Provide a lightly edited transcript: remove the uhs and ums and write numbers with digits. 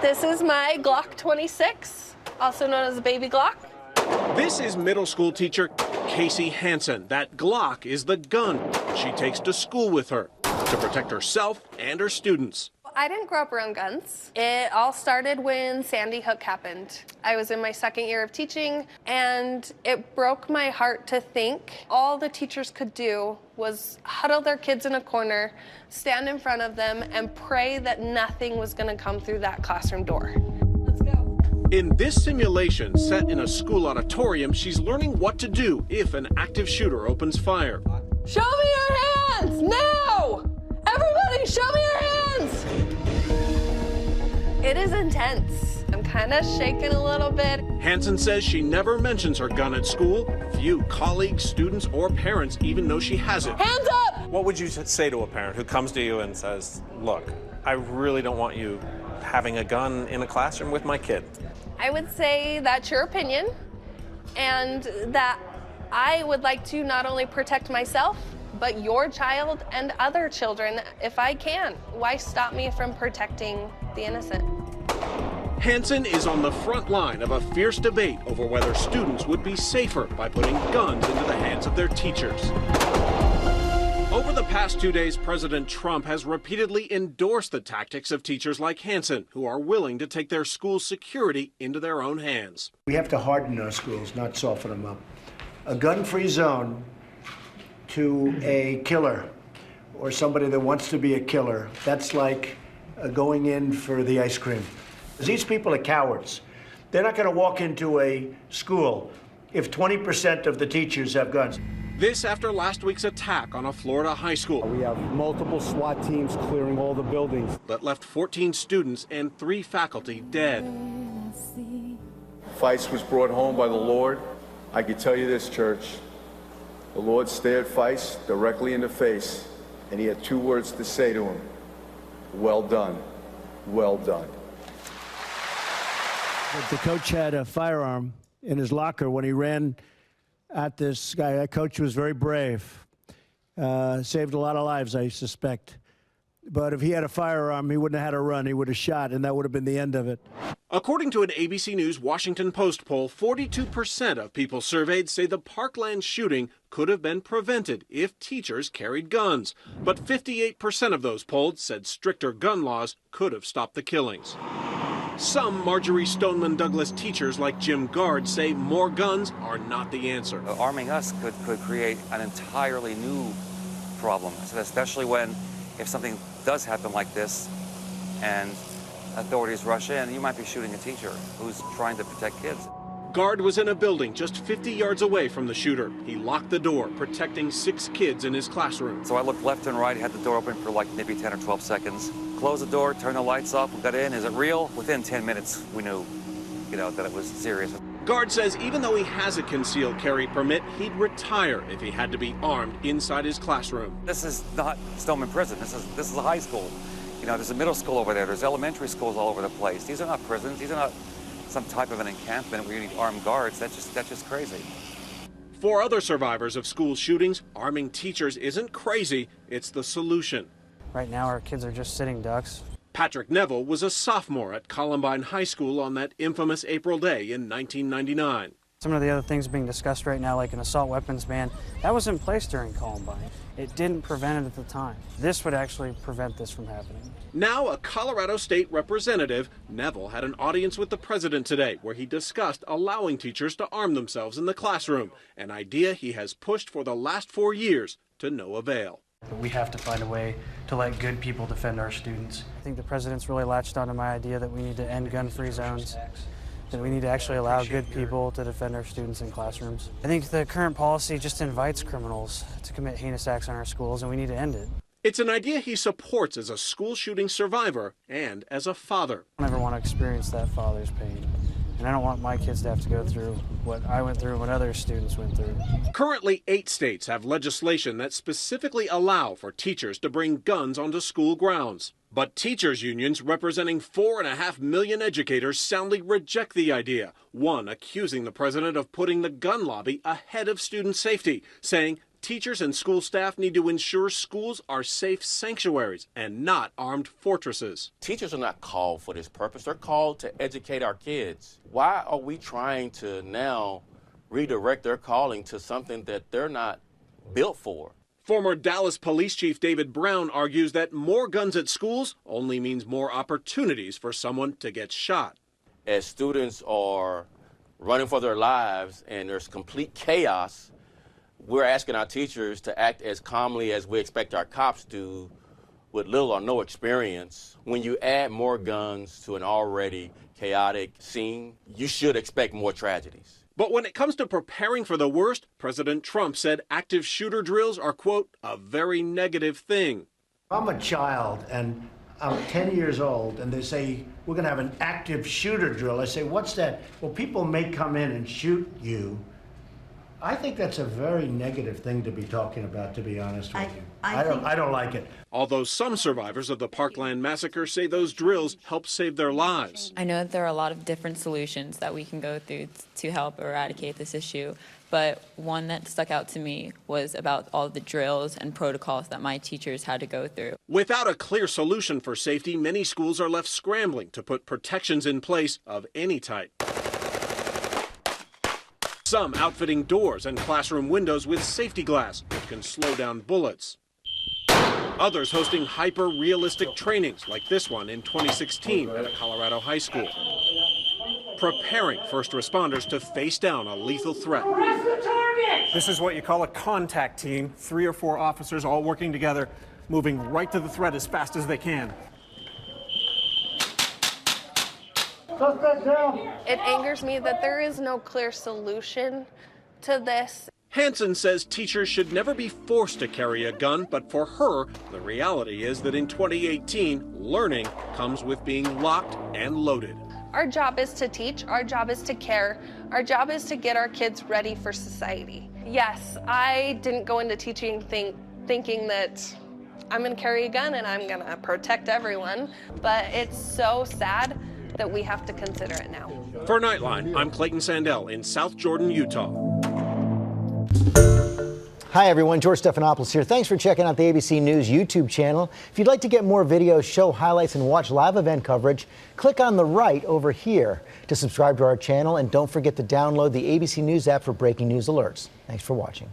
This is my Glock 26, also known as a baby Glock. This is middle school teacher Kasey Hansen. That Glock is the gun she takes to school with her to protect herself and her students. I didn't grow up around guns. It all started when Sandy Hook happened. I was in my second year of teaching, and it broke my heart to think all the teachers could do was huddle their kids in a corner, stand in front of them, and pray that nothing was going to come through that classroom door. Let's go. In this simulation set in a school auditorium, she's learning what to do if an active shooter opens fire. Show me your hands now! Everybody, show me your hands! It is intense. I'm kind of shaking a little bit. Hansen says she never mentions her gun at school. Few colleagues, students, or parents even know she has it. Hands up! What would you say to a parent who comes to you and says, look, I really don't want you having a gun in a classroom with my kid? I would say that's your opinion, and that I would like to not only protect myself, but your child and other children if I can. Why stop me from protecting the innocent? Hansen is on the front line of a fierce debate over whether students would be safer by putting guns into the hands of their teachers. Over the past 2 days, President Trump has repeatedly endorsed the tactics of teachers like Hansen, who are willing to take their school's security into their own hands. We have to harden our schools, not soften them up. A gun-free zone to a killer or somebody that wants to be a killer, that's like going in for the ice cream. These people are cowards. They're not going to walk into a school if 20% of the teachers have guns. This after last week's attack on a Florida high school. We have multiple SWAT teams clearing all the buildings. That left 14 students and 3 faculty dead. Feist was brought home by the Lord. I can tell you this, church. The Lord stared Feist directly in the face, and he had 2 words to say to him. Well done. Well done. The coach had a firearm in his locker when he ran at this guy. That coach was very brave. Saved a lot of lives, I suspect. But if he had a firearm, he wouldn't have had to run. He would have shot, and that would have been the end of it. According to an ABC News Washington Post poll, 42% of people surveyed say the Parkland shooting could have been prevented if teachers carried guns. But 58% of those polled said stricter gun laws could have stopped the killings. Some Marjorie Stoneman Douglas teachers like Jim Gard say more guns are not the answer. Arming us could create an entirely new problem, especially when if something does happen like this and authorities rush in, you might be shooting a teacher who's trying to protect kids. Gard was in a building just 50 yards away from the shooter. He locked the door, protecting 6 kids in his classroom. So I looked left and right, had the door open for like maybe 10 or 12 seconds. Closed the door, turned the lights off, we got in. Is it real? Within 10 minutes, we knew, that it was serious. Gard says even though he has a concealed carry permit, he'd retire if he had to be armed inside his classroom. This is not Stoneman Prison. This is a high school. There's a middle school over there. There's elementary schools all over the place. These are not prisons. These are not some type of an encampment where you need armed guards. That's just crazy. For other survivors of school shootings, arming teachers isn't crazy, it's the solution. Right now our kids are just sitting ducks. Patrick Neville was a sophomore at Columbine High School on that infamous April day in 1999. Some of the other things being discussed right now, like an assault weapons ban, that was in place during Columbine. It didn't prevent it at the time. This would actually prevent this from happening. Now a Colorado State representative, Neville had an audience with the president today where he discussed allowing teachers to arm themselves in the classroom, an idea he has pushed for the last 4 years to no avail. But we have to find a way to let good people defend our students. I think the president's really latched onto my idea that we need to end gun-free zones, that we need to actually allow good people to defend our students in classrooms. I think the current policy just invites criminals to commit heinous acts on our schools, and we need to end it. It's an idea he supports as a school shooting survivor and as a father. I never want to experience that father's pain. And I don't want my kids to have to go through what I went through and what other students went through. Currently, 8 states have legislation that specifically allow for teachers to bring guns onto school grounds. But teachers' unions representing 4.5 million educators soundly reject the idea, one accusing the president of putting the gun lobby ahead of student safety, saying teachers and school staff need to ensure schools are safe sanctuaries and not armed fortresses. Teachers are not called for this purpose. They're called to educate our kids. Why are we trying to now redirect their calling to something that they're not built for? Former Dallas Police Chief David Brown argues that more guns at schools only means more opportunities for someone to get shot. As students are running for their lives and there's complete chaos, we're asking our teachers to act as calmly as we expect our cops to with little or no experience. When you add more guns to an already chaotic scene, you should expect more tragedies. But when it comes to preparing for the worst, President Trump said active shooter drills are, quote, a very negative thing. I'm a child and I'm 10 years old and they say, we're going to have an active shooter drill. I say, what's that? Well, people may come in and shoot you. I think that's a very negative thing to be talking about, to be honest with you. I don't like it. Although some survivors of the Parkland massacre say those drills helped save their lives. I know that there are a lot of different solutions that we can go through to help eradicate this issue, but one that stuck out to me was about all the drills and protocols that my teachers had to go through. Without a clear solution for safety, many schools are left scrambling to put protections in place of any type. Some outfitting doors and classroom windows with safety glass, which can slow down bullets. Others hosting hyper-realistic trainings, like this one in 2016 at a Colorado high school. Preparing first responders to face down a lethal threat. This is what you call a contact team, 3 or 4 officers all working together, moving right to the threat as fast as they can. It angers me that there is no clear solution to this. Hansen says teachers should never be forced to carry a gun, but for her, the reality is that in 2018, learning comes with being locked and loaded. Our job is to teach, our job is to care, our job is to get our kids ready for society. Yes, I didn't go into teaching thinking that I'm gonna carry a gun and I'm gonna protect everyone, but it's so sad that we have to consider it now. For Nightline, I'm Clayton Sandell in South Jordan, Utah. Hi everyone, George Stephanopoulos here. Thanks for checking out the ABC News YouTube channel. If you'd like to get more videos, show highlights, and watch live event coverage, click on the right over here to subscribe to our channel, and don't forget to download the ABC News app for breaking news alerts. Thanks for watching.